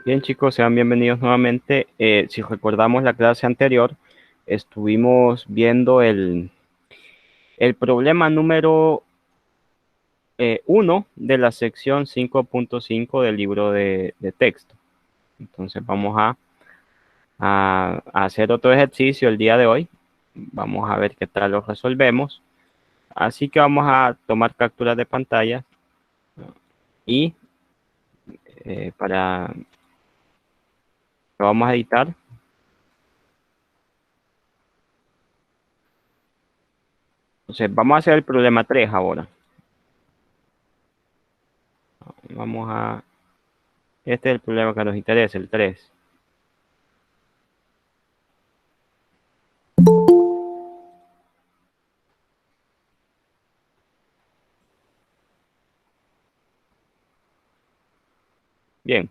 Bien, chicos, sean bienvenidos nuevamente. Si recordamos la clase anterior, estuvimos viendo el problema número 1 de la sección 5.5 del libro de texto. Entonces vamos a hacer otro ejercicio el día de hoy. Vamos a ver qué tal lo resolvemos. Así que vamos a tomar capturas de pantalla y lo vamos a editar. Entonces vamos a hacer el problema 3 ahora. Vamos a Este es el problema que nos interesa, el 3. Bien,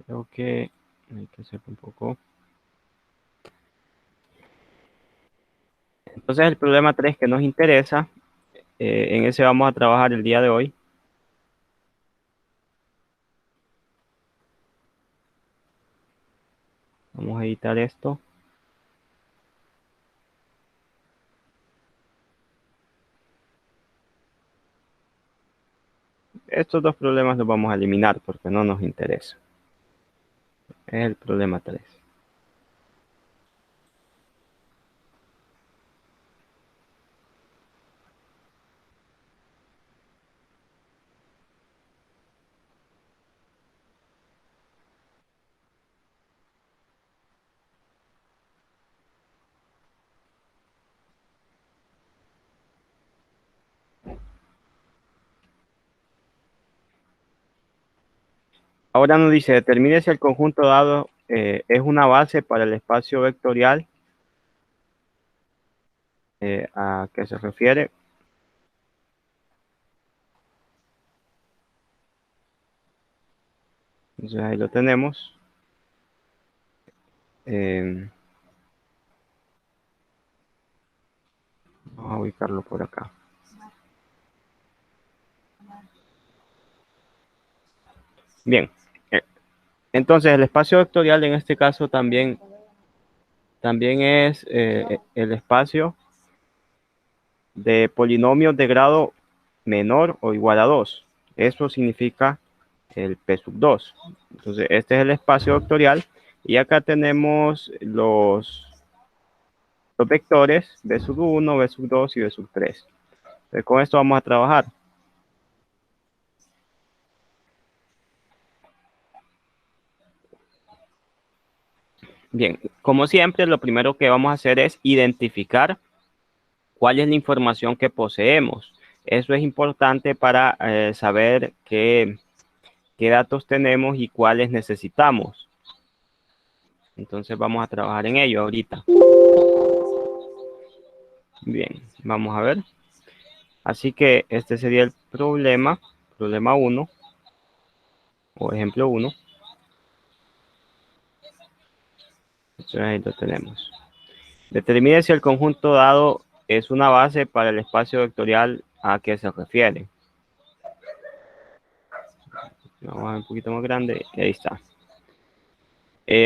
creo que hay que hacer un poco. Entonces el problema 3 que nos interesa, en ese vamos a trabajar el día de hoy. Vamos a editar esto. Estos dos problemas los vamos a eliminar porque no nos interesa. Es el problema 3. Ahora nos dice, determine si el conjunto dado es una base para el espacio vectorial. ¿A qué se refiere? Entonces ahí lo tenemos. Vamos a ubicarlo por acá. Bien, entonces el espacio vectorial en este caso también es el espacio de polinomios de grado menor o igual a 2. Eso significa el P sub 2. Entonces, este es el espacio vectorial. Y acá tenemos los vectores B sub 1, B sub 2 y B sub 3. Entonces, con esto vamos a trabajar. Bien, como siempre, lo primero que vamos a hacer es identificar cuál es la información que poseemos. Eso es importante para saber qué datos tenemos y cuáles necesitamos. Entonces vamos a trabajar en ello ahorita. Bien, vamos a ver. Así que este sería el problema 1 o ejemplo 1. Entonces ahí lo tenemos. Determine si el conjunto dado es una base para el espacio vectorial a que se refiere. Vamos a ver un poquito más grande y ahí está.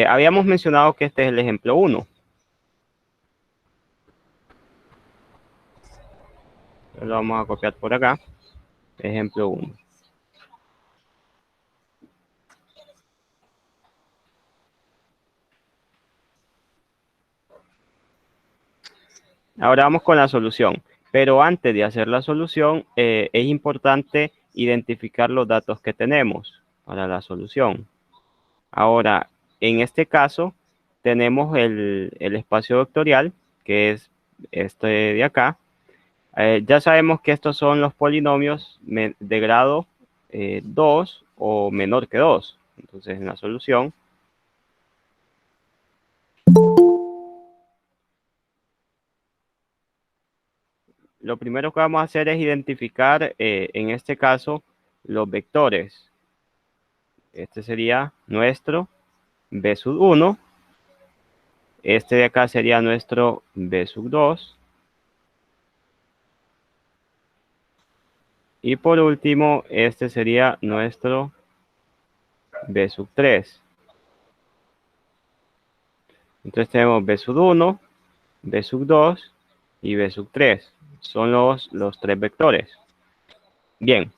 Habíamos mencionado que este es el ejemplo 1. Lo vamos a copiar por acá. Ejemplo 1. Ahora vamos con la solución. Pero antes de hacer la solución, es importante identificar los datos que tenemos para la solución. Ahora, en este caso, tenemos el espacio vectorial, que es este de acá. Ya sabemos que estos son los polinomios de grado 2 o menor que 2. Entonces, en la solución, lo primero que vamos a hacer es identificar, en este caso, los vectores. Este sería nuestro B sub 1. Este de acá sería nuestro B sub 2. Y por último, este sería nuestro B sub 3. Entonces tenemos B sub 1, B sub 2 y B sub 3. Son los tres vectores. Bien.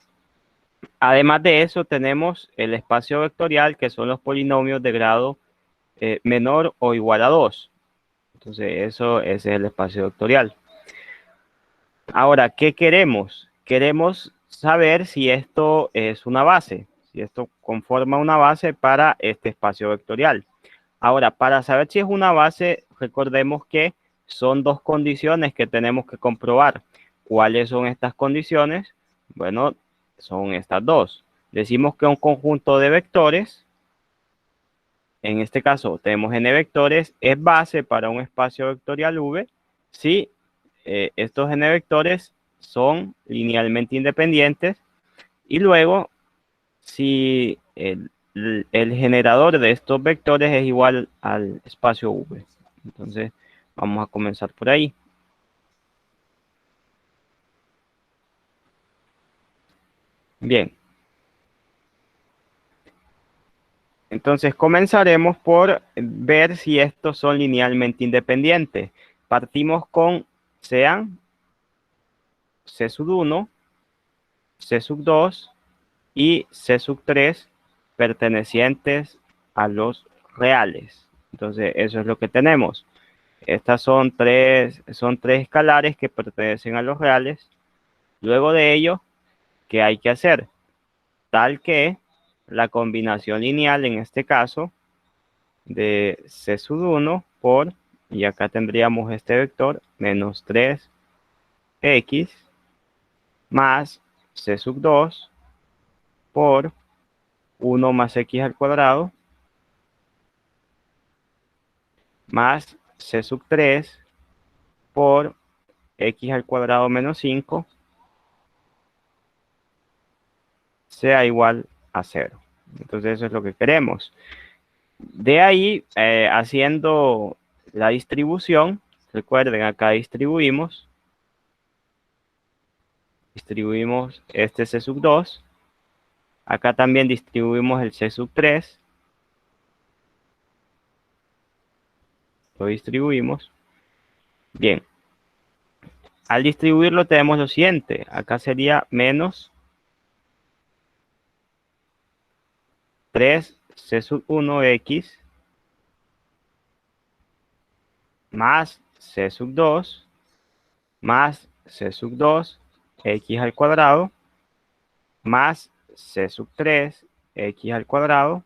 Además de eso, tenemos el espacio vectorial, que son los polinomios de grado menor o igual a 2. Entonces, ese es el espacio vectorial. Ahora, ¿qué queremos? Queremos saber si esto es una base, si esto conforma una base para este espacio vectorial. Ahora, para saber si es una base, recordemos que son dos condiciones que tenemos que comprobar. ¿Cuáles son estas condiciones? Bueno, son estas dos. Decimos que un conjunto de vectores, en este caso tenemos n vectores, es base para un espacio vectorial V si estos n vectores son linealmente independientes y luego si el generador de estos vectores es igual al espacio V. Entonces, vamos a comenzar por ahí. Bien. Entonces, comenzaremos por ver si estos son linealmente independientes. Partimos con sean C sub 1, C sub 2 y C sub 3 pertenecientes a los reales. Entonces, eso es lo que tenemos. Estas son tres escalares que pertenecen a los reales. Luego de ello, ¿qué hay que hacer? Tal que la combinación lineal, en este caso, de C sub 1 por, y acá tendríamos este vector, menos 3x más C sub 2 por 1 más x al cuadrado más C sub 3 por x al cuadrado menos 5 sea igual a 0. Entonces eso es lo que queremos. De ahí, haciendo la distribución, recuerden, acá distribuimos este C sub 2, acá también distribuimos el C sub 3, lo distribuimos. Bien, al distribuirlo tenemos lo siguiente, acá sería menos 3 C sub 1x más C sub 2 más C sub 2 x al cuadrado más C sub 3 x al cuadrado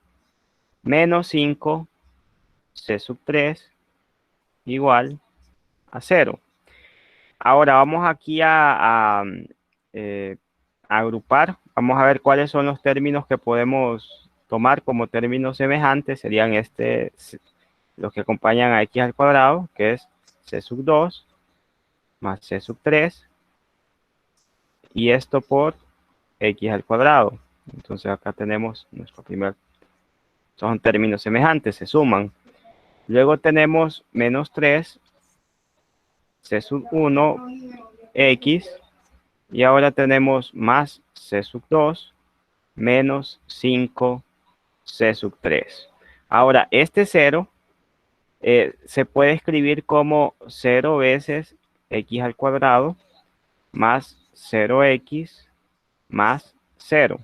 menos 5 C sub 3 igual a 0. Ahora vamos aquí a agrupar. Vamos a ver cuáles son los términos que podemos tomar como términos semejantes. Serían los que acompañan a x al cuadrado, que es C sub 2 más C sub 3. Y esto por x al cuadrado. Entonces acá tenemos nuestro primer, son términos semejantes, se suman. Luego tenemos menos 3 C sub 1 x y ahora tenemos más C sub 2 menos 5 C sub 3. Ahora este 0 se puede escribir como 0 veces x al cuadrado más 0x más 0.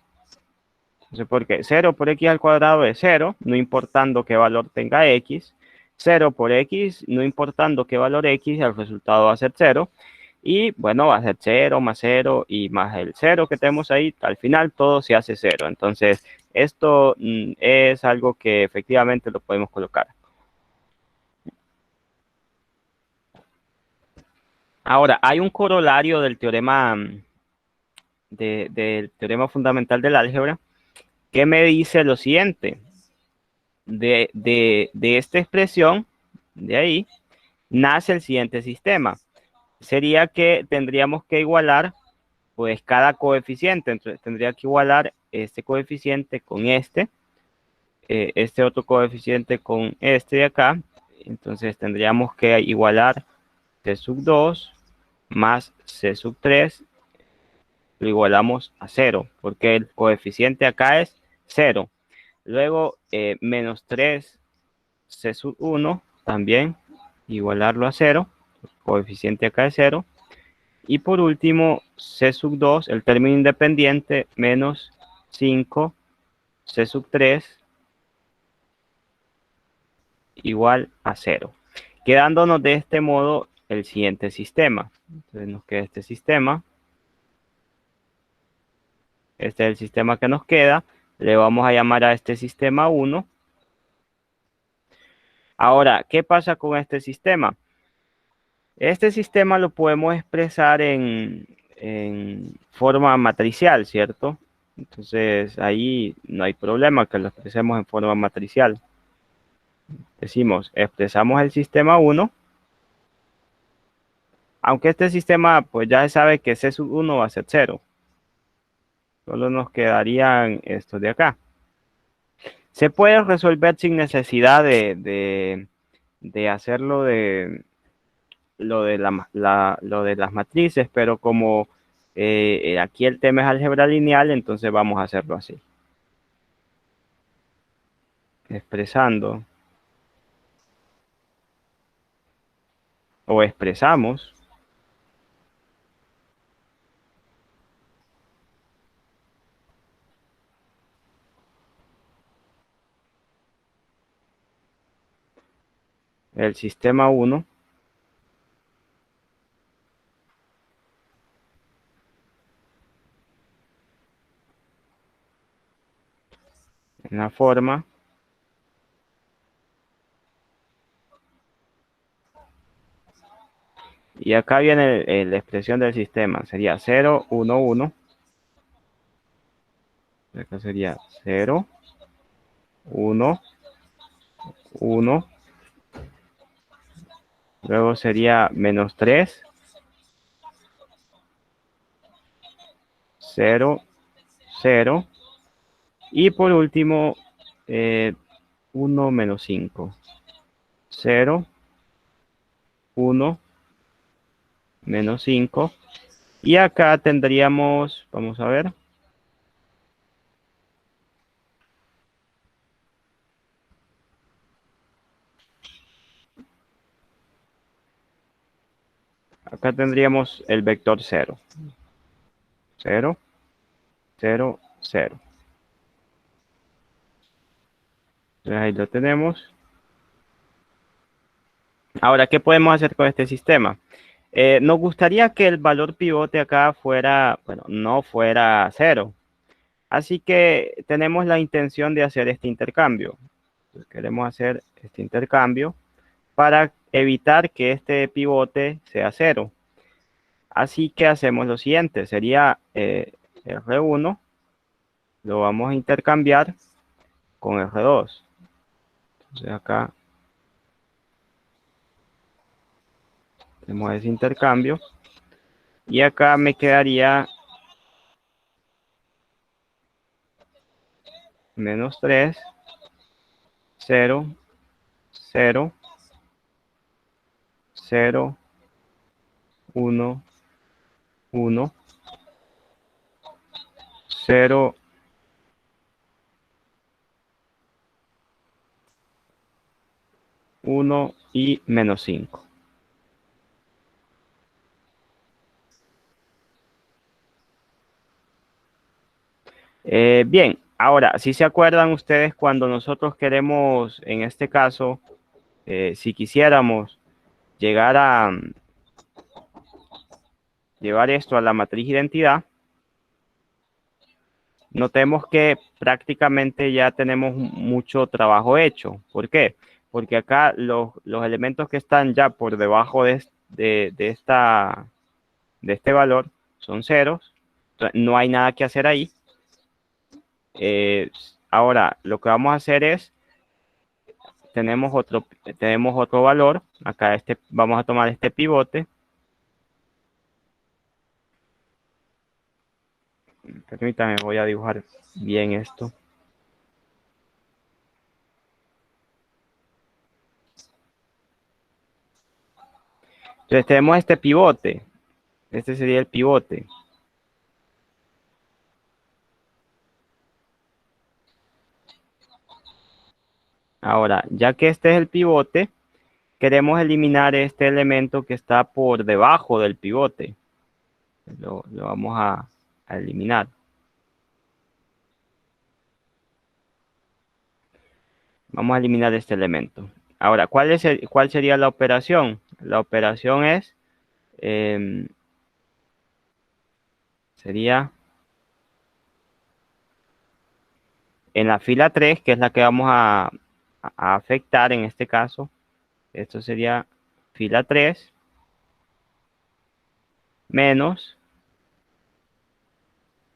Entonces, ¿por qué? 0 por x al cuadrado es 0, no importando qué valor tenga x. 0 por x, no importando qué valor x, el resultado va a ser 0. Y bueno, va a ser 0 más 0 y más el 0 que tenemos ahí. Al final todo se hace 0. Entonces, esto es algo que efectivamente lo podemos colocar. Ahora, hay un corolario del teorema, del teorema fundamental del álgebra que me dice lo siguiente. De esta expresión, de ahí, nace el siguiente sistema. Sería que tendríamos que igualar pues cada coeficiente. Entonces tendría que igualar este coeficiente con este otro coeficiente con este de acá. Entonces tendríamos que igualar C sub 2 más C sub 3, lo igualamos a 0, porque el coeficiente acá es 0. Luego, menos 3 C sub 1 también igualarlo a 0, coeficiente acá es 0. Y por último, C sub 2, el término independiente, menos 5, C sub 3, igual a 0. Quedándonos de este modo el siguiente sistema. Entonces nos queda este sistema. Este es el sistema que nos queda. Le vamos a llamar a este sistema 1. Ahora, ¿qué pasa con este sistema? Este sistema lo podemos expresar en forma matricial, ¿cierto? Entonces ahí no hay problema que lo expresemos en forma matricial. Decimos, expresamos el sistema 1, aunque este sistema pues ya se sabe que C sub 1 va a ser 0. Solo nos quedarían estos de acá. Se puede resolver sin necesidad de hacerlo de lo de las matrices, pero como aquí el tema es álgebra lineal, entonces vamos a hacerlo así. Expresando o expresamos el sistema 1 en la forma y acá viene la expresión del sistema, sería 0, 1, 1. Acá sería 0, 1, 1. Luego sería menos 3, 0, 0. Y por último, 1 menos 5. 0, 1, menos 5. Y acá tendríamos, vamos a ver. Acá tendríamos el vector 0. 0, 0, 0. Entonces ahí lo tenemos. Ahora, ¿qué podemos hacer con este sistema? Nos gustaría que el valor pivote acá fuera, bueno, no fuera 0. Así que tenemos la intención de hacer este intercambio. Entonces, queremos hacer este intercambio para evitar que este pivote sea 0. Así que hacemos lo siguiente, sería R1, lo vamos a intercambiar con R2. Entonces acá tenemos ese intercambio y acá me quedaría menos 3, 0, 0, 0, 1, 1, 0, 1 y menos 5. Bien, ahora, si se acuerdan ustedes cuando nosotros queremos, en este caso, si quisiéramos llegar a llevar esto a la matriz identidad, notemos que prácticamente ya tenemos mucho trabajo hecho. ¿Por qué? Porque acá los elementos que están ya por debajo de este valor son ceros. Entonces, no hay nada que hacer ahí. Ahora, lo que vamos a hacer es, tenemos otro valor. Acá vamos a tomar este pivote. Permítanme, voy a dibujar bien esto. Entonces tenemos este pivote. Este sería el pivote. Ahora, ya que este es el pivote, queremos eliminar este elemento que está por debajo del pivote. Lo vamos a eliminar. Vamos a eliminar este elemento. Ahora, ¿cuál sería la operación? La operación es, sería en la fila 3, que es la que vamos a afectar en este caso. Esto sería fila 3 menos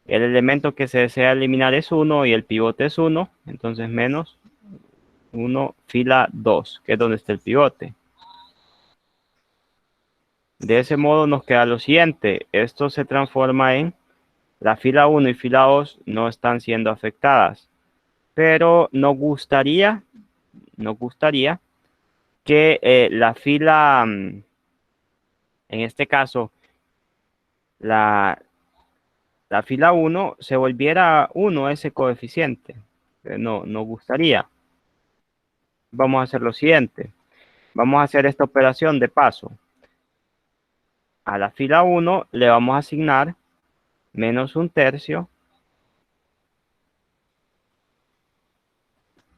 el elemento que se desea eliminar es 1 y el pivote es 1, entonces menos 1 fila 2, que es donde está el pivote. De ese modo nos queda lo siguiente, esto se transforma en la fila 1 y fila 2 no están siendo afectadas, pero nos gustaría que la fila, en este caso, la fila 1 se volviera 1 ese coeficiente. No nos gustaría. Vamos a hacer lo siguiente. Vamos a hacer esta operación de paso. A la fila 1 le vamos a asignar menos 1/3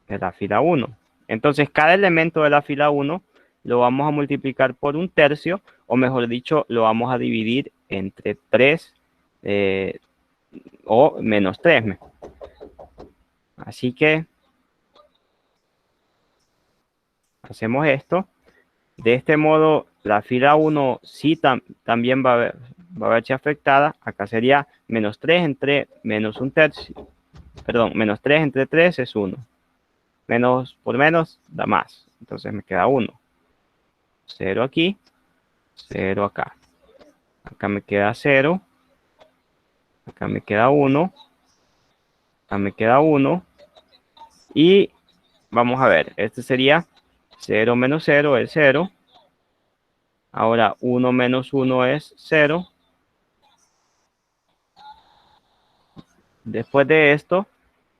de la fila 1. Entonces, cada elemento de la fila 1 lo vamos a multiplicar por 1/3, o mejor dicho, lo vamos a dividir entre 3 o menos 3. Así que hacemos esto. De este modo, la fila 1 sí también va a verse afectada. Acá sería menos 3 entre menos 1/3. Perdón, menos 3 entre 3 es 1. Menos por menos da más. Entonces me queda 1. 0 aquí, 0 acá. Acá me queda 0. Acá me queda 1. Acá me queda 1. Y vamos a ver, este sería 0 menos 0 es 0. Ahora 1 menos 1 es 0. Después de esto,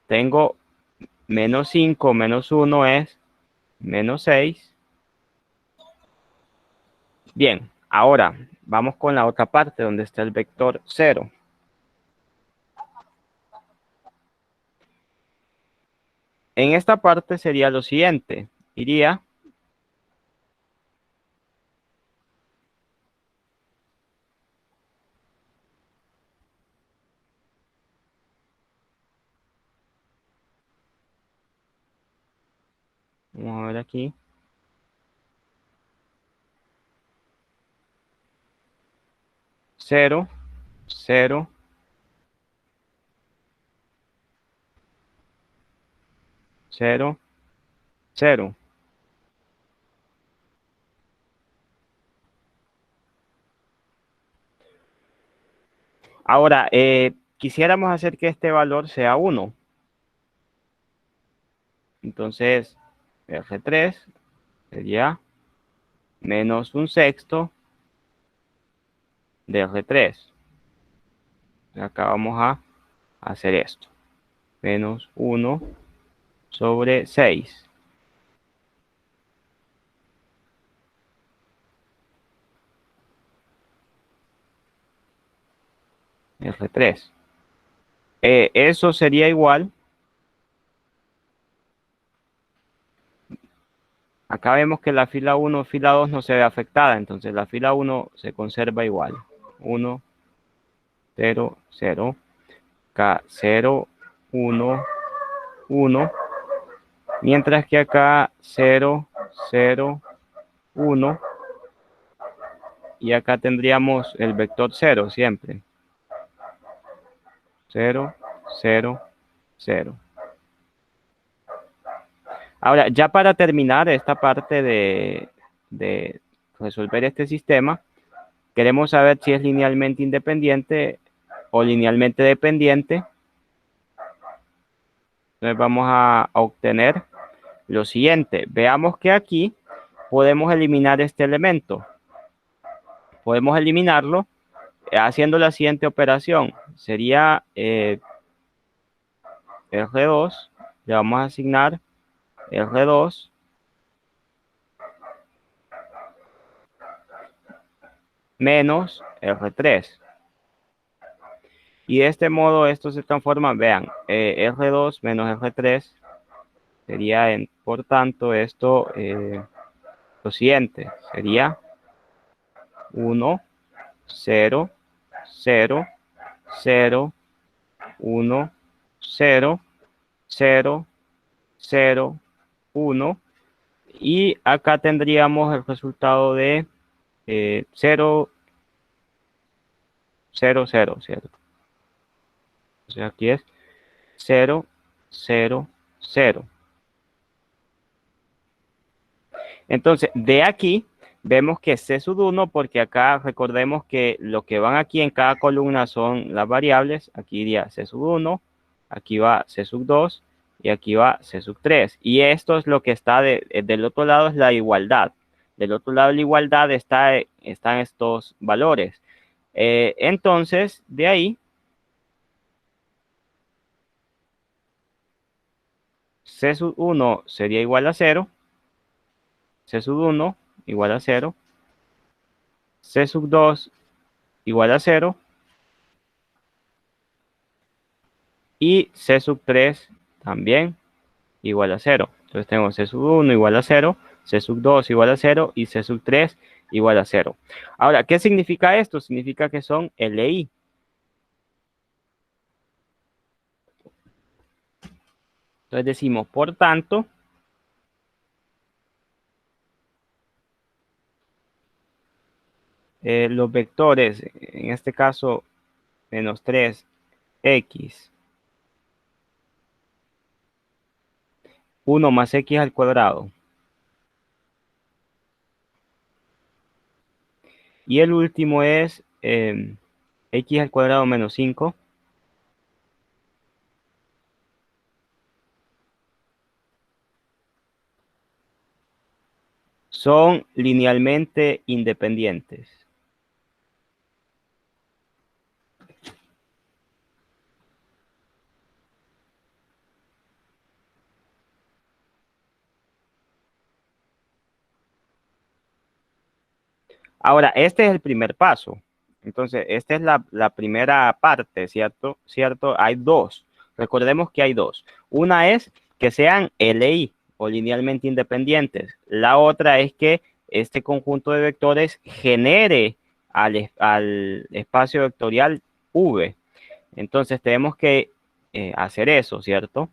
tengo menos 5 menos 1 es menos 6. Bien, ahora vamos con la otra parte donde está el vector 0. En esta parte sería lo siguiente. Iría vamos a ver aquí. Cero, 0, 0, 0. Ahora, quisiéramos hacer que este valor sea 1. Entonces, R3 sería menos 1/6 de R3. Acá vamos a hacer esto. Menos 1 sobre 6. R3. Eso sería igual. Acá vemos que la fila 1 y fila 2 no se ve afectada. Entonces la fila 1 se conserva igual. 1, 0, 0. Acá 0, 1, 1. Mientras que acá 0, 0, 1. Y acá tendríamos el vector 0 siempre. 0, 0, 0. Ahora, ya para terminar esta parte de resolver este sistema, queremos saber si es linealmente independiente o linealmente dependiente. Entonces vamos a obtener lo siguiente. Veamos que aquí podemos eliminar este elemento. Podemos eliminarlo haciendo la siguiente operación. Sería R2, le vamos a asignar R2 menos R3. Y de este modo esto se transforma, vean, R2 menos R3 sería, por tanto, esto, lo siguiente, sería 1, 0, 0, 0, 1, 0, 0, 0, 1. Y acá tendríamos el resultado de 0, 0, 0, ¿cierto? O sea, aquí es 0, 0, 0. Entonces, de aquí vemos que C sub 1, porque acá recordemos que lo que van aquí en cada columna son las variables. Aquí iría C sub 1, aquí va C sub 2 y aquí va C sub 3. Y esto es lo que está del otro lado, es la igualdad. Del otro lado de la igualdad están estos valores. Entonces, de ahí, C sub 1 sería igual a 0, C sub 1 igual a 0, C sub 2 igual a 0 y C sub 3 también igual a 0. Entonces tengo C sub 1 igual a 0, C sub 2 igual a 0 y C sub 3 igual a 0. Ahora, ¿qué significa esto? Significa que son LI. Entonces decimos, por tanto, los vectores, en este caso, menos 3x, 1 más x al cuadrado. Y el último es x al cuadrado menos 5. Son linealmente independientes. Ahora, este es el primer paso. Entonces, esta es la primera parte, ¿cierto? ¿Cierto? Hay dos. Recordemos que hay dos. Una es que sean LI o linealmente independientes. La otra es que este conjunto de vectores genere al espacio vectorial V. Entonces, tenemos que hacer eso, ¿cierto?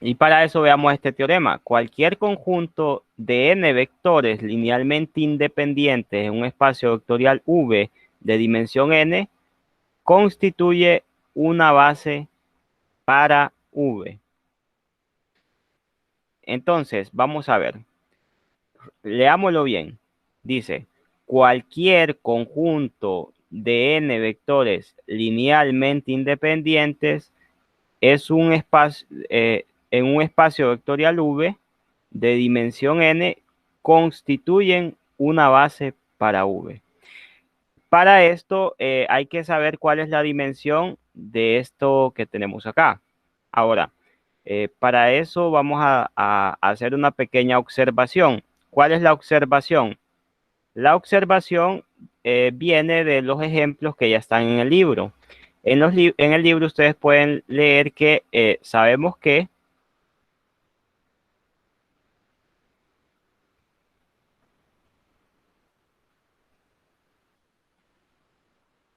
Y para eso veamos este teorema. Cualquier conjunto de n vectores linealmente independientes en un espacio vectorial V de dimensión n constituye una base para V. Entonces, vamos a ver. Leámoslo bien. Dice, cualquier conjunto de n vectores linealmente independientes es un espacio, en un espacio vectorial V de dimensión n constituyen una base para V. Para esto hay que saber cuál es la dimensión de esto que tenemos acá. Ahora, para eso vamos a hacer una pequeña observación. ¿Cuál es la observación? La observación viene de los ejemplos que ya están en el libro. En el libro ustedes pueden leer que sabemos que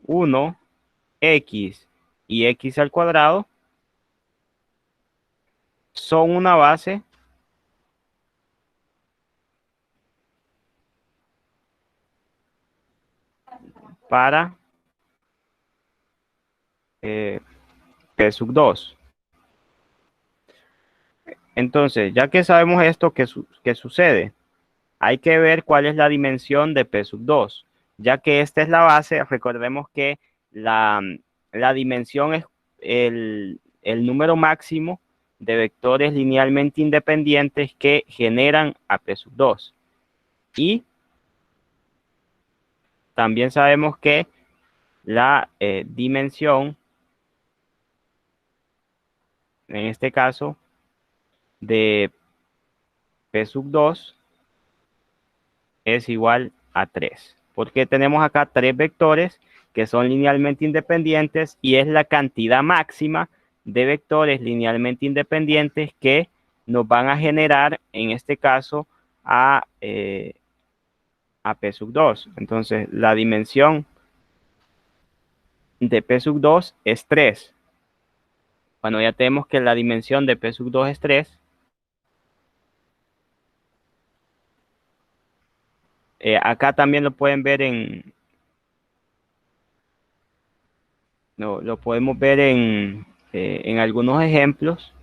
1, x y x al cuadrado son una base para p sub 2. Entonces, ya que sabemos esto, ¿qué sucede? Hay que ver cuál es la dimensión de p sub 2. Ya que esta es la base, recordemos que la dimensión es el número máximo de vectores linealmente independientes que generan a p sub 2. Y también sabemos que la dimensión, en este caso, de p sub 2 es igual a 3. Porque tenemos acá tres vectores que son linealmente independientes y es la cantidad máxima de vectores linealmente independientes que nos van a generar, en este caso, a P sub 2. Entonces, la dimensión de P sub 2 es 3. Bueno, ya tenemos que la dimensión de P sub 2 es 3. Acá también lo pueden ver lo podemos ver en algunos ejemplos.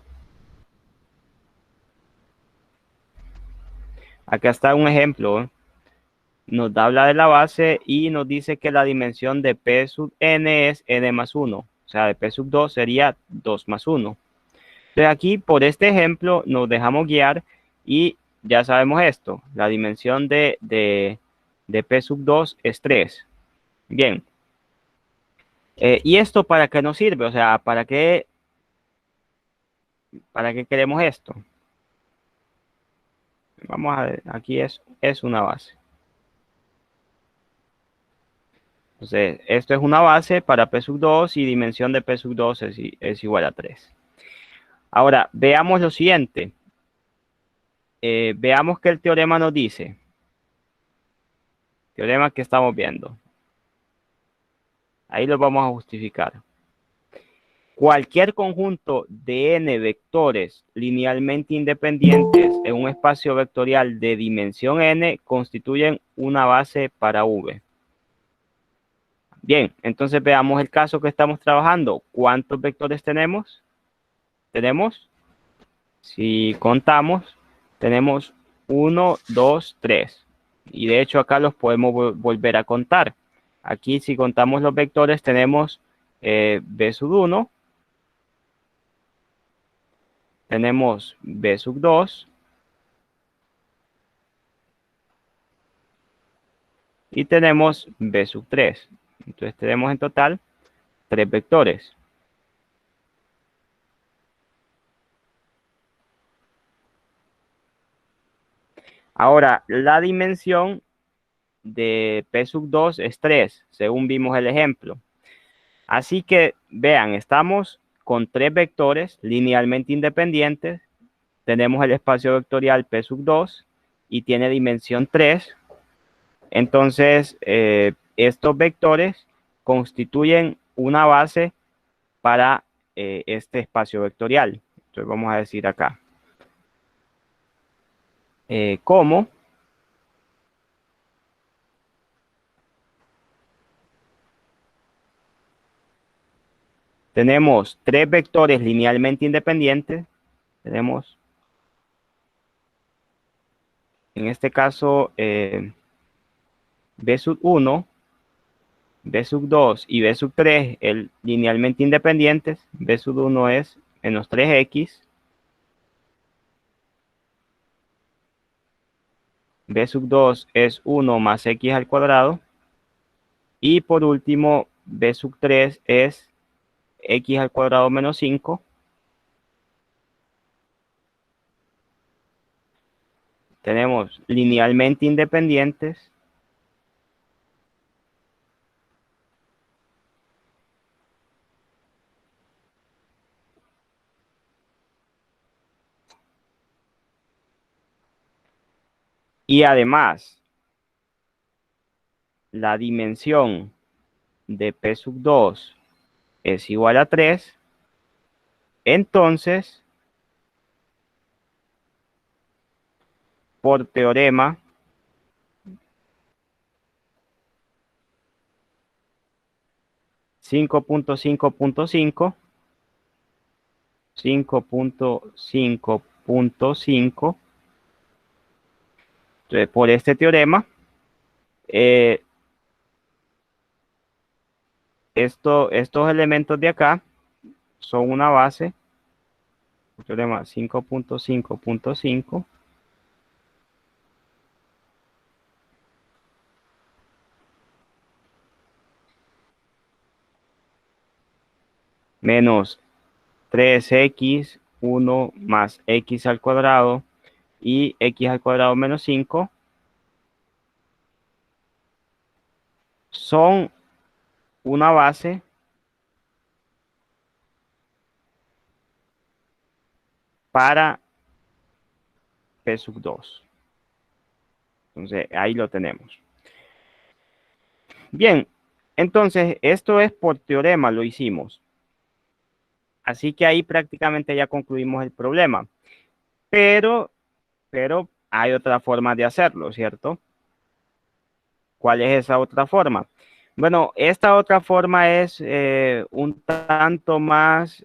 Acá está un ejemplo, ¿eh? Nos habla de la base y nos dice que la dimensión de P sub n es n más 1. O sea, de P sub 2 sería 2 más 1. Entonces aquí, por este ejemplo, nos dejamos guiar y ya sabemos esto. La dimensión de P sub 2 es 3. Bien. ¿Y esto para qué nos sirve? O sea, para qué queremos esto? Vamos a ver, aquí es una base. Entonces, esto es una base para P sub 2 y dimensión de P sub 2 es igual a 3. Ahora, veamos lo siguiente. Veamos que el teorema nos dice. Teorema que estamos viendo. Ahí lo vamos a justificar. Cualquier conjunto de n vectores linealmente independientes en un espacio vectorial de dimensión n constituyen una base para V. Bien, entonces veamos el caso que estamos trabajando. ¿Cuántos vectores tenemos? Si contamos, tenemos 1, 2, 3. Y de hecho acá los podemos volver a contar. Aquí si contamos los vectores tenemos B sub 1, tenemos B sub 2 y tenemos B sub 3. Entonces tenemos en total 3 vectores. Ahora, la dimensión de P sub 2 es 3, según vimos el ejemplo. Así que, vean, estamos con 3 vectores linealmente independientes. Tenemos el espacio vectorial P sub 2 y tiene dimensión 3. Entonces, estos vectores constituyen una base para este espacio vectorial. Entonces, vamos a decir acá. ¿Cómo? Tenemos 3 vectores linealmente independientes. Tenemos, en este caso, B sub 1, B sub 2 y B sub 3 linealmente independientes. B sub 1 es menos 3x. B sub 2 es 1 más x al cuadrado. Y por último, B sub 3 es x al cuadrado menos 5. Tenemos linealmente independientes. Y además, la dimensión de P sub 2 es igual a 3. Entonces, por teorema, cinco punto cinco punto cinco entonces, por este teorema, estos elementos de acá son una base, teorema 5.5.5, menos 3x, 1 más x al cuadrado y x al cuadrado menos 5 son una base para P sub 2. Entonces, ahí lo tenemos. Bien, entonces, esto es por teorema, lo hicimos. Así que ahí prácticamente ya concluimos el problema. Pero, pero hay otra forma de hacerlo, ¿cierto? ¿Cuál es esa otra forma? Bueno, esta otra forma es un tanto más,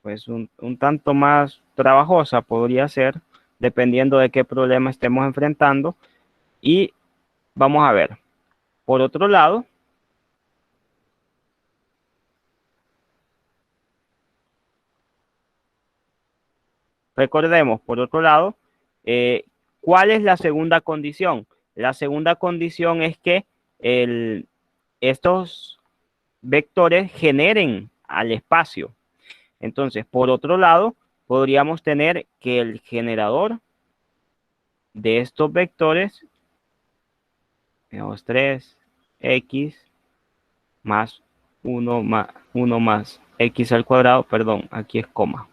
pues un tanto más trabajosa podría ser, dependiendo de qué problema estemos enfrentando. Y vamos a ver. Por otro lado, recordemos, por otro lado, ¿cuál es la segunda condición? La segunda condición es que estos vectores generen al espacio. Entonces, por otro lado, podríamos tener que el generador de estos vectores, tenemos 3x más 1 más x al cuadrado, perdón, aquí es coma.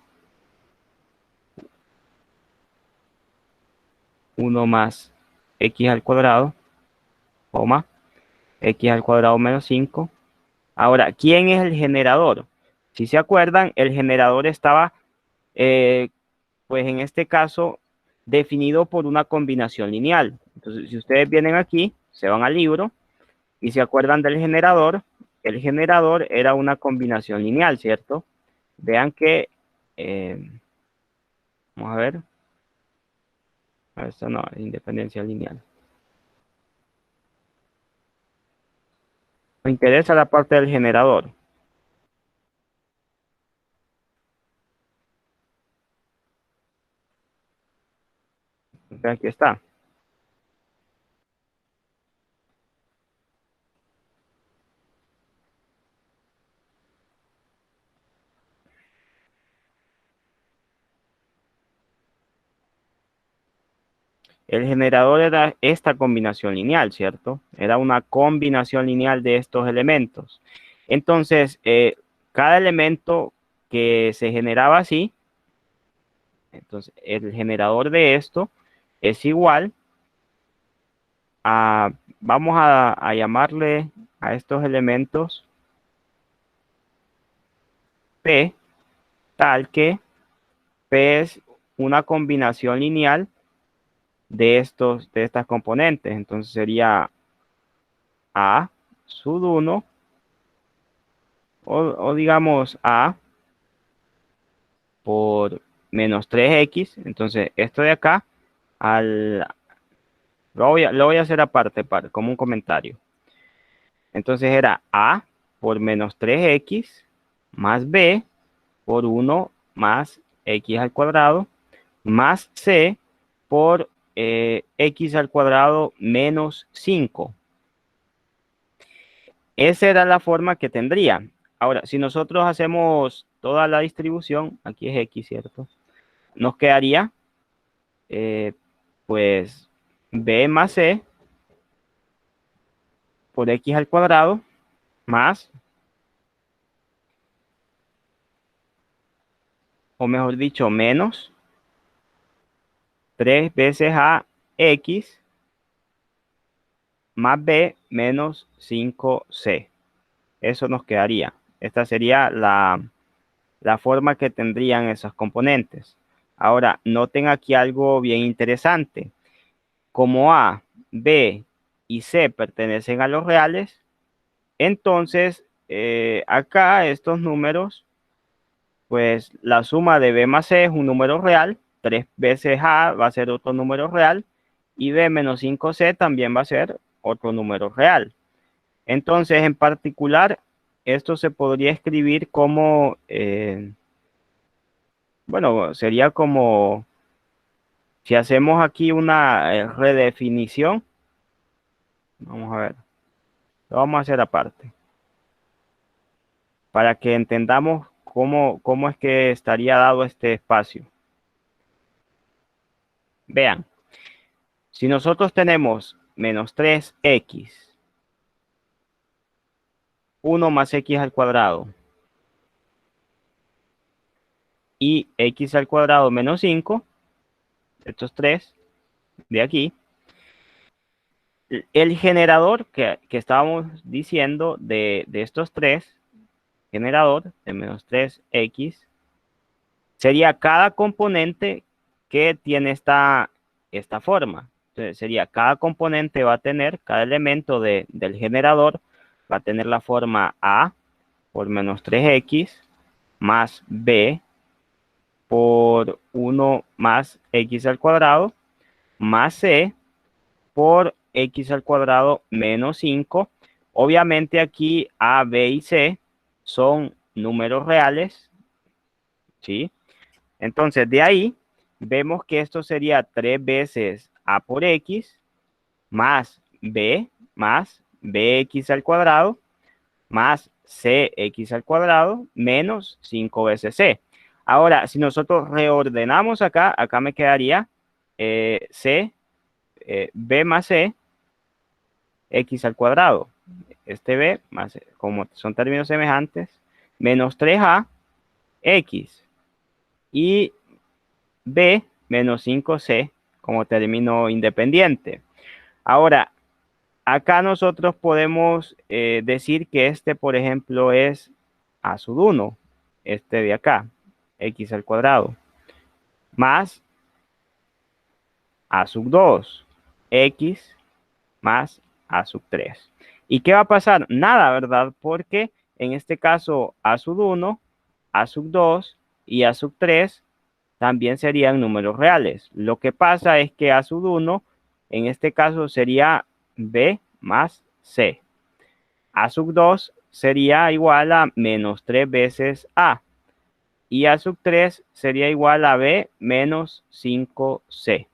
1 más x al cuadrado, coma, x al cuadrado menos 5. Ahora, ¿quién es el generador? Si se acuerdan, el generador estaba, pues en este caso, definido por una combinación lineal. Entonces, si ustedes vienen aquí, se van al libro y se acuerdan del generador, el generador era una combinación lineal, ¿cierto? Vean que, vamos a ver, esto no, es independencia lineal. Me interesa la parte del generador. Aquí está. El generador era esta combinación lineal, ¿cierto? Era una combinación lineal de estos elementos. Entonces, cada elemento que se generaba así, entonces el generador de esto es igual a, vamos a llamarle a estos elementos P, tal que P es una combinación lineal de estas componentes. Entonces sería A sub 1 o digamos A por menos 3x. Entonces esto de acá lo voy a hacer aparte como un comentario. Entonces era A por menos 3x más B por 1 más x al cuadrado más C por x al cuadrado menos 5. Esa era la forma que tendría. Ahora, si nosotros hacemos toda la distribución, aquí es x, ¿cierto? Nos quedaría, pues, b más c por x al cuadrado más, o mejor dicho, menos 3 veces a x más b menos 5c. Eso nos quedaría. Esta sería la forma que tendrían esos componentes. Ahora, noten aquí algo bien interesante. Como A, B y C pertenecen a los reales, entonces acá estos números, pues la suma de B más C es un número real, 3 veces A va a ser otro número real, y B menos 5C también va a ser otro número real. Entonces, en particular, esto se podría escribir como, bueno, sería como, si hacemos aquí una redefinición, vamos a ver, lo vamos a hacer aparte, para que entendamos cómo es que estaría dado este espacio. Vean, si nosotros tenemos menos 3x 1 más x al cuadrado y x al cuadrado menos 5, estos tres de aquí. El generador que estábamos diciendo de estos tres, generador de menos 3x, sería cada componente que tiene esta forma. Entonces sería cada componente va a tener, cada elemento del generador va a tener la forma A por menos 3x más B por 1 más x al cuadrado más C por x al cuadrado menos 5. Obviamente aquí A, B y C son números reales, ¿sí? Entonces de ahí vemos que esto sería 3 veces A por X más BX al cuadrado más CX al cuadrado menos 5 veces C. Ahora, si nosotros reordenamos acá, acá me quedaría B más C, X al cuadrado. Este B, más, como son términos semejantes, menos 3A, X. Y B menos 5C como término independiente. Ahora, acá nosotros podemos decir que este, por ejemplo, es A sub 1, este de acá, X al cuadrado, más A sub 2, X más A sub 3. ¿Y qué va a pasar? Nada, ¿verdad? Porque en este caso A sub 1, A sub 2 y A sub 3 también serían números reales. Lo que pasa es que A sub 1 en este caso sería B más C. A sub 2 sería igual a menos 3 veces A. Y A sub 3 sería igual a B menos 5C.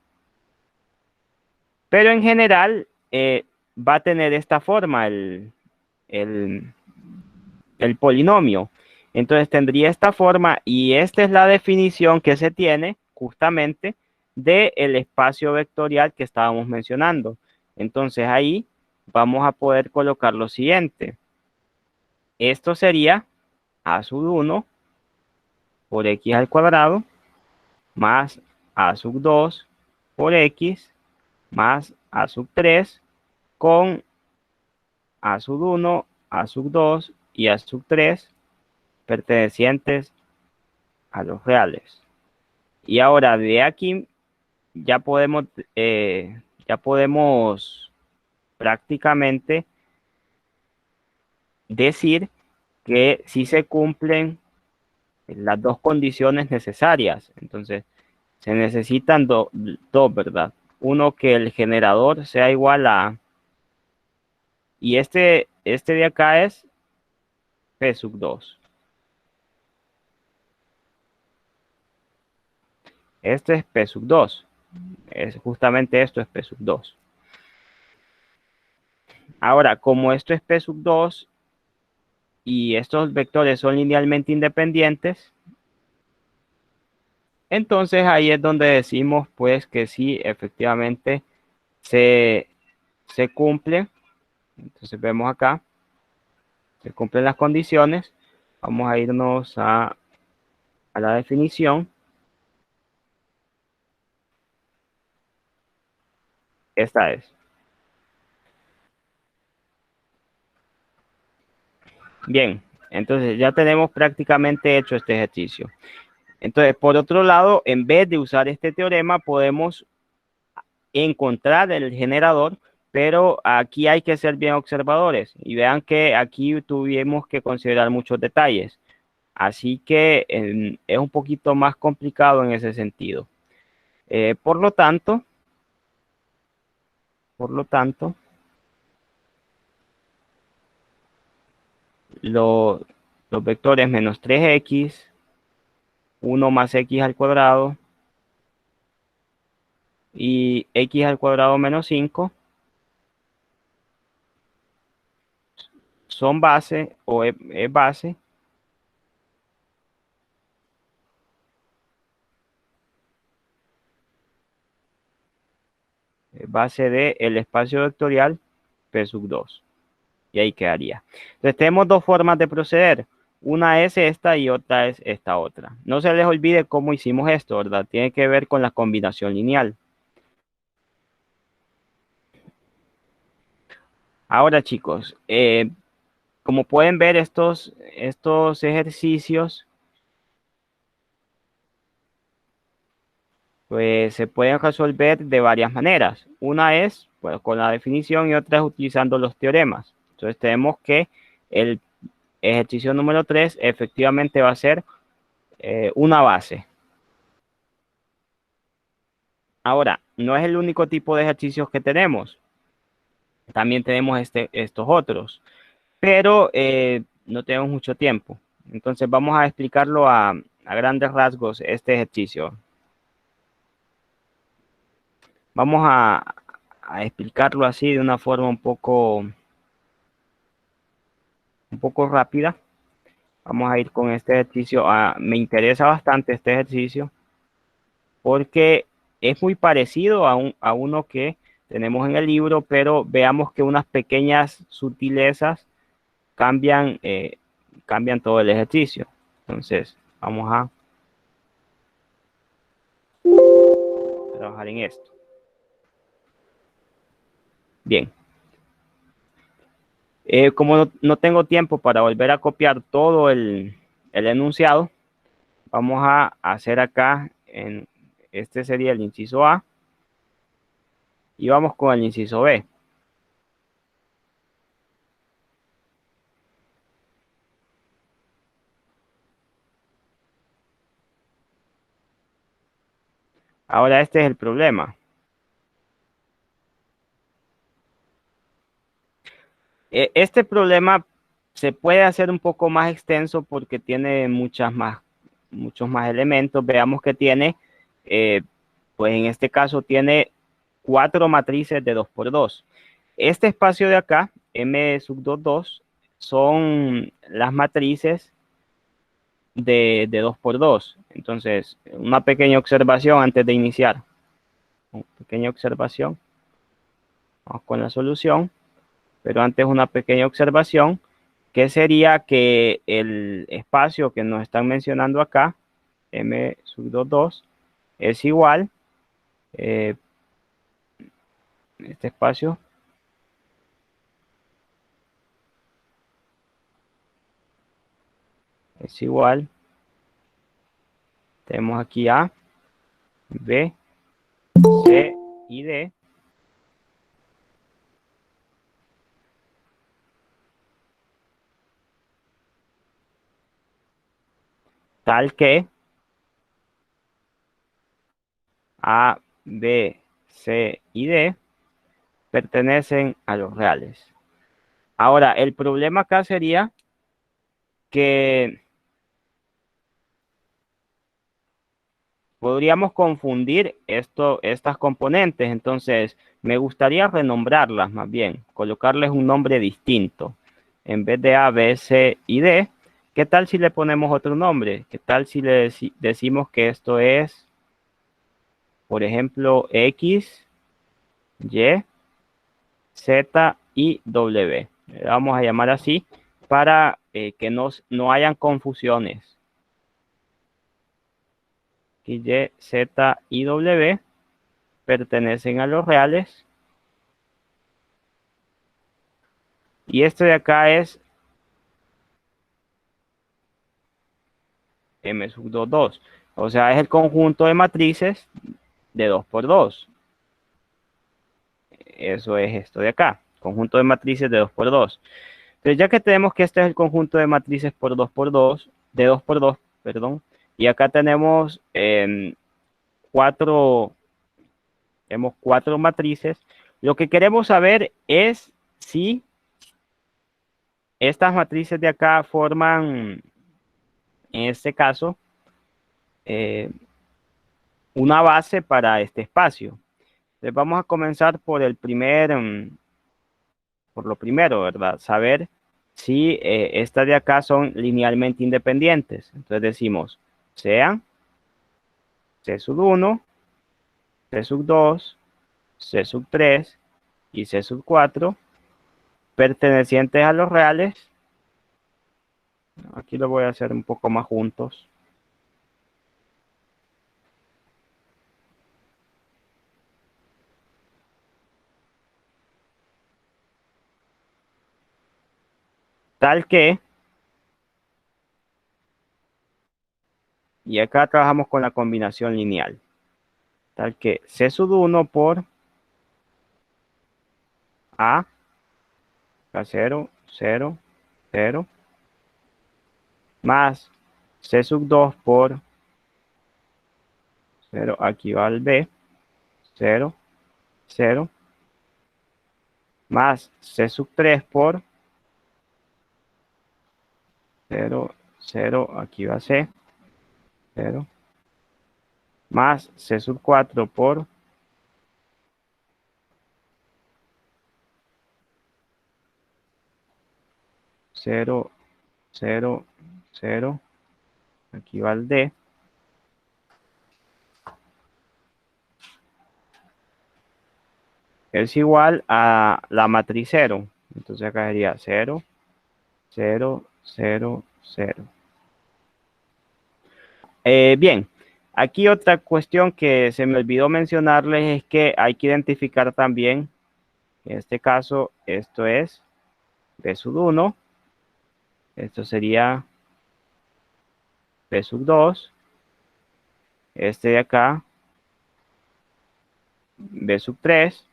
Pero en general va a tener esta forma el, el polinomio. Entonces tendría esta forma y esta es la definición que se tiene justamente del espacio vectorial que estábamos mencionando. Entonces ahí vamos a poder colocar lo siguiente. Esto sería A sub 1 por X al cuadrado más A sub 2 por X más A sub 3 con A sub 1, A sub 2 y A sub 3 pertenecientes a los reales. Y ahora de aquí ya podemos, eh, ya podemos prácticamente decir que si se cumplen las dos condiciones necesarias. Entonces, se necesitan dos, ¿verdad? Uno, que el generador sea igual a, y este de acá es P sub 2. Este es P sub 2. Es justamente esto es P sub 2. Ahora, como esto es P sub 2 y estos vectores son linealmente independientes, entonces ahí es donde decimos pues que sí, efectivamente se cumple. Entonces vemos acá, se cumplen las condiciones. Vamos a irnos a la definición. Esta es. Bien, entonces ya tenemos prácticamente hecho este ejercicio. Entonces, por otro lado, en vez de usar este teorema, podemos encontrar el generador, pero aquí hay que ser bien observadores y vean que aquí tuvimos que considerar muchos detalles. Así que es un poquito más complicado en ese sentido. Por lo tanto, por lo tanto, lo- los vectores menos 3x, 1 más x al cuadrado y x al cuadrado menos 5 son base o es base del espacio vectorial P sub 2. Y ahí quedaría. Entonces tenemos dos formas de proceder. Una es esta y otra es esta otra. No se les olvide cómo hicimos esto, ¿verdad? Tiene que ver con la combinación lineal. Ahora, chicos, como pueden ver, estos ejercicios pues se pueden resolver de varias maneras. Una es pues, con la definición y otra es utilizando los teoremas. Entonces tenemos que el ejercicio número 3 efectivamente va a ser una base. Ahora, no es el único tipo de ejercicios que tenemos. También tenemos estos otros, pero no tenemos mucho tiempo. Entonces vamos a explicarlo a grandes rasgos este ejercicio. Vamos a explicarlo así de una forma un poco rápida. Vamos a ir con este ejercicio. Me interesa bastante este ejercicio porque es muy parecido a uno que tenemos en el libro, pero veamos que unas pequeñas sutilezas cambian todo el ejercicio. Entonces, vamos a trabajar en esto. Bien. Como no tengo tiempo para volver a copiar todo el enunciado, vamos a hacer acá, este sería el inciso A, y vamos con el inciso B. Ahora este es el problema. Este problema se puede hacer un poco más extenso porque tiene muchos más elementos. Veamos que tiene, pues en este caso tiene 4 matrices de 2 por 2. Este espacio de acá, M sub 2, 2, son las matrices de 2 por 2. Entonces, una pequeña observación antes de iniciar. Una pequeña observación. Vamos con la solución. Pero antes una pequeña observación, que sería que el espacio que nos están mencionando acá, M sub 2, 2, es igual, este espacio, es igual, tenemos aquí A, B, C y D, tal que A, B, C y D pertenecen a los reales. Ahora, el problema acá sería que podríamos confundir estas componentes, entonces me gustaría renombrarlas más bien, colocarles un nombre distinto. En vez de A, B, C y D, ¿qué tal si le ponemos otro nombre? ¿Qué tal si le decimos que esto es, por ejemplo, X, Y, Z y W? Le vamos a llamar así para que no hayan confusiones. X, Y, Z y W pertenecen a los reales. Y este de acá es M sub 2, 2. O sea, es el conjunto de matrices de 2 por 2. Eso es esto de acá. Conjunto de matrices de 2 por 2. Entonces, ya que tenemos que este es el conjunto de matrices por 2 por 2, de 2 por 2, perdón. Y acá tenemos cuatro, tenemos 4 matrices. Lo que queremos saber es si estas matrices de acá forman, en este caso, eh, una base para este espacio. Entonces vamos a comenzar por por lo primero, ¿verdad? Saber si estas de acá son linealmente independientes. Entonces decimos, sean C sub 1, C sub 2, C sub 3 y C sub 4 pertenecientes a los reales. Aquí lo voy a hacer un poco más juntos. Tal que, y acá trabajamos con la combinación lineal. Tal que C sub 1 por A, K0, 0, 0, más C sub 2 por 0, aquí va el B, 0, 0, más C sub 3 por 0, 0, aquí va C, 0, más C sub 4 por 0, 0, 0, aquí va el D, es igual a la matriz 0. Entonces acá sería 0, 0, 0, 0. Bien, aquí otra cuestión que se me olvidó mencionarles es que hay que identificar también, en este caso, esto es B sub 1, esto sería B sub 2, este de acá, B sub 3,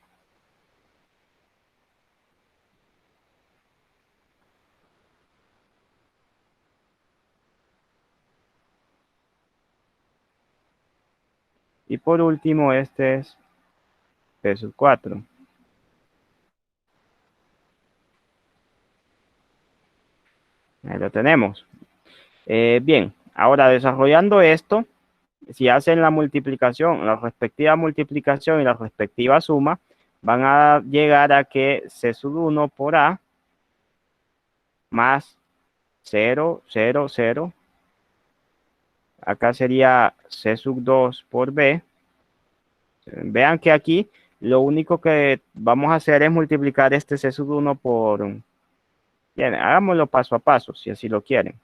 y por último este es B sub 4. Ahí lo tenemos. Bien, ahora desarrollando esto, si hacen la multiplicación, la respectiva multiplicación y la respectiva suma, van a llegar a que C sub 1 por A más 0, 0, 0. Acá sería C sub 2 por B. Vean que aquí lo único que vamos a hacer es multiplicar este C sub 1 por... Bien, hagámoslo paso a paso, si así lo quieren.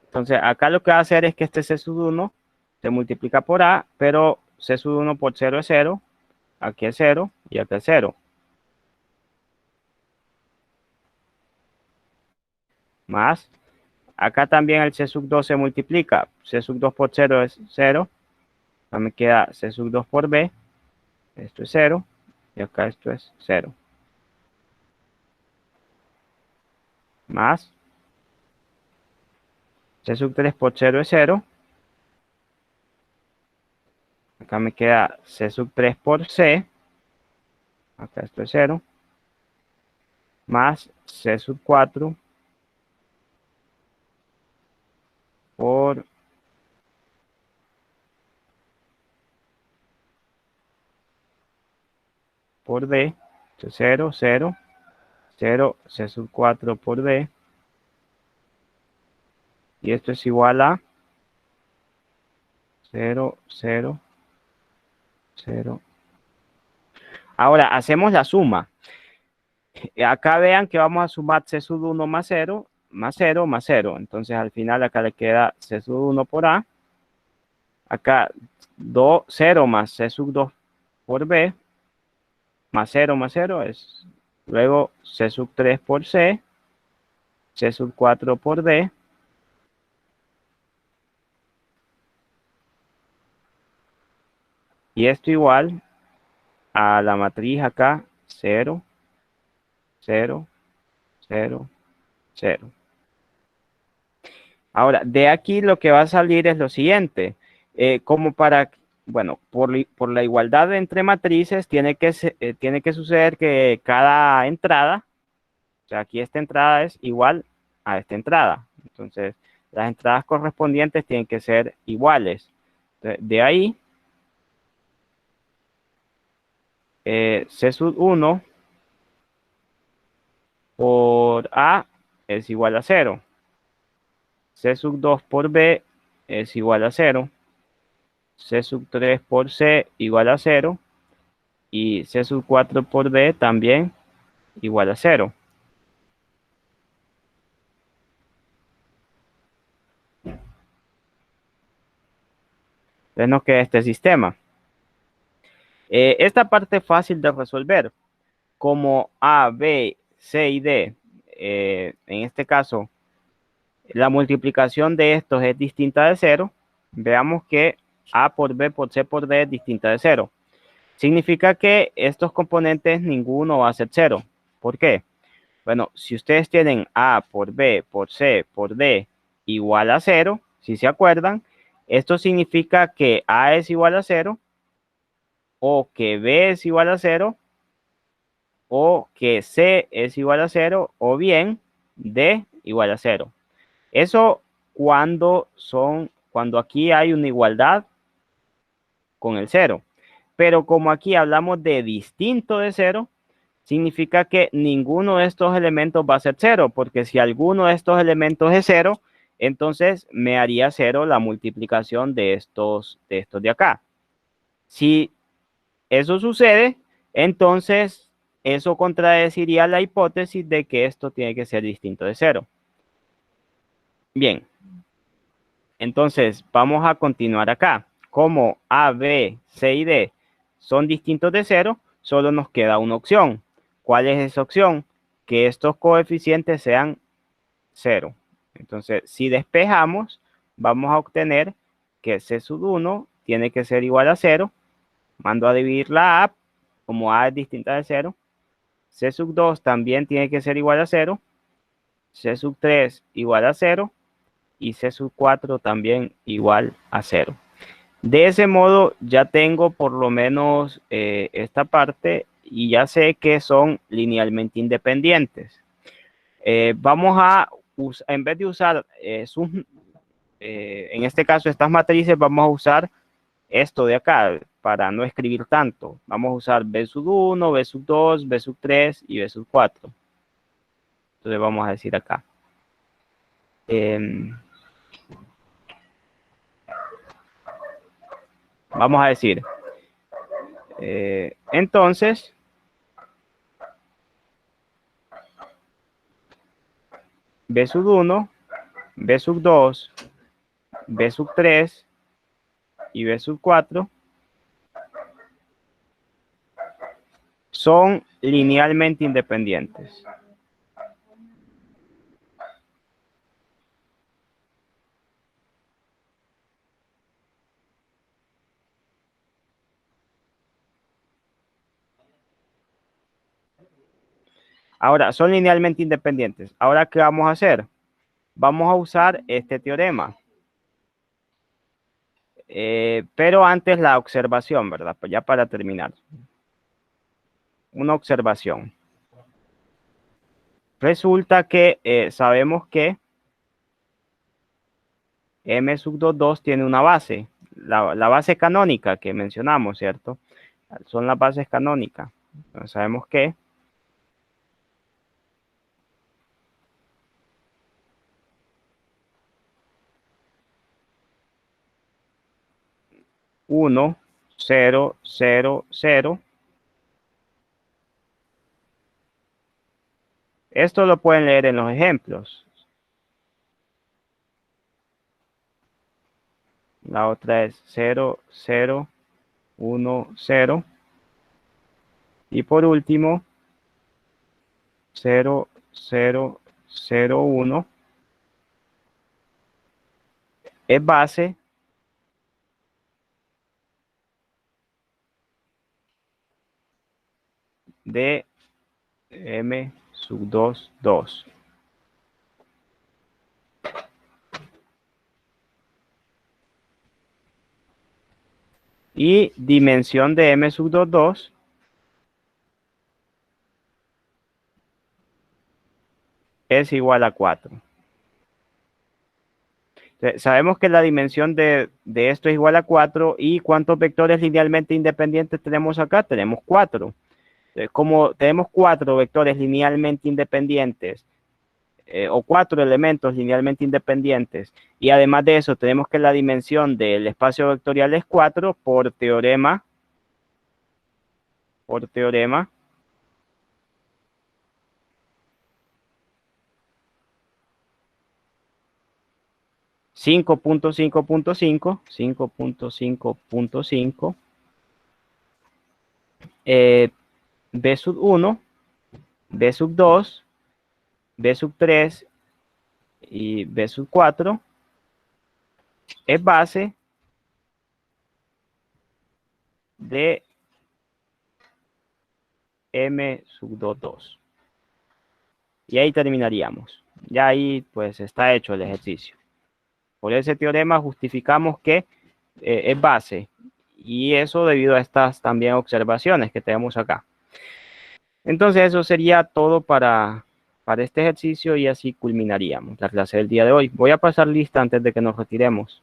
Entonces, acá lo que va a hacer es que este C sub 1 se multiplica por A, pero C sub 1 por 0 es 0, aquí es 0 y aquí es 0. Más, acá también el C sub 2 se multiplica. C sub 2 por 0 es 0. Acá me queda C sub 2 por B. Esto es 0. Y acá esto es 0. Más, C sub 3 por 0 es 0. Acá me queda C sub 3 por C. Acá esto es 0. Más C sub 4 por D. Esto es 0, 0, 0, C sub 4 por D. Y esto es igual a 0, 0, 0. Ahora hacemos la suma. Acá vean que vamos a sumar C sub 1 más 0, más 0, más 0. Entonces al final acá le queda C sub 1 por A. Acá 0 más C sub 2 por B. Más 0 más 0 es. Luego C sub 3 por C. C sub 4 por D. Y esto igual a la matriz acá 0, 0, 0, 0. Ahora, de aquí lo que va a salir es lo siguiente. Como para, bueno, por la igualdad entre matrices, tiene que suceder que cada entrada, o sea, aquí esta entrada es igual a esta entrada. Entonces, las entradas correspondientes tienen que ser iguales. De ahí, C sub 1 por A es igual a 0. C sub 2 por B es igual a 0. C sub 3 por C igual a 0. y C sub 4 por D también igual a 0. Entonces nos queda este sistema. Esta parte es fácil de resolver. Como A, B, C y D, en este caso, la multiplicación de estos es distinta de 0. Veamos que A por B por C por D es distinta de 0. Significa que estos componentes ninguno va a ser 0. ¿Por qué? Bueno, si ustedes tienen A por B por C por D igual a 0, si se acuerdan, esto significa que A es igual a 0, o que B es igual a 0, o que C es igual a 0, o bien D igual a 0. Eso cuando aquí hay una igualdad con el 0. Pero como aquí hablamos de distinto de 0, significa que ninguno de estos elementos va a ser 0, porque si alguno de estos elementos es 0, entonces me haría 0 la multiplicación de estos de acá. Si eso sucede, entonces eso contradeciría la hipótesis de que esto tiene que ser distinto de 0. Bien, entonces vamos a continuar acá. Como A, B, C y D son distintos de 0, solo nos queda una opción. ¿Cuál es esa opción? Que estos coeficientes sean 0. Entonces, si despejamos, vamos a obtener que C sub 1 tiene que ser igual a 0. Mando a dividir la A, como A es distinta de 0. C sub 2 también tiene que ser igual a 0. C sub 3 igual a 0. Y C sub 4 también igual a 0. De ese modo ya tengo por lo menos esta parte y ya sé que son linealmente independientes. Vamos a, en vez de usar en este caso estas matrices, vamos a usar esto de acá para no escribir tanto. Vamos a usar B sub 1, B sub 2, B sub 3 y B sub 4. Entonces vamos a decir acá. Vamos a decir, entonces, B sub 1, B sub 2, B sub 3 y B sub 4 son linealmente independientes. Ahora, son linealmente independientes. Ahora, ¿qué vamos a hacer? Vamos a usar este teorema. Pero antes la observación, ¿verdad? Pues ya para terminar. Una observación. Resulta que sabemos que M sub 2 tiene una base. La base canónica que mencionamos, ¿cierto? Son las bases canónicas. Entonces sabemos que uno, 0, 0, 0. Esto lo pueden leer en los ejemplos. La otra es 0, 0, 1, 0. Y por último, 0, 0, 0, 1. Es base de M sub 2, 2. Y dimensión de M sub 2, 2 es igual a 4. Sabemos que la dimensión de esto es igual a 4. ¿Y cuántos vectores linealmente independientes tenemos acá? Tenemos 4. Como tenemos 4 vectores linealmente independientes, o 4 elementos linealmente independientes, y además de eso tenemos que la dimensión del espacio vectorial es 4, por teorema por teorema cinco punto cinco punto cinco B sub 1, B sub 2, B sub 3 y B sub 4 es base de M sub 2. Y ahí terminaríamos. Ya ahí pues está hecho el ejercicio. Por ese teorema justificamos que es base. Y eso debido a estas también observaciones que tenemos acá. Entonces eso sería todo para este ejercicio y así culminaríamos la clase del día de hoy. Voy a pasar lista antes de que nos retiremos.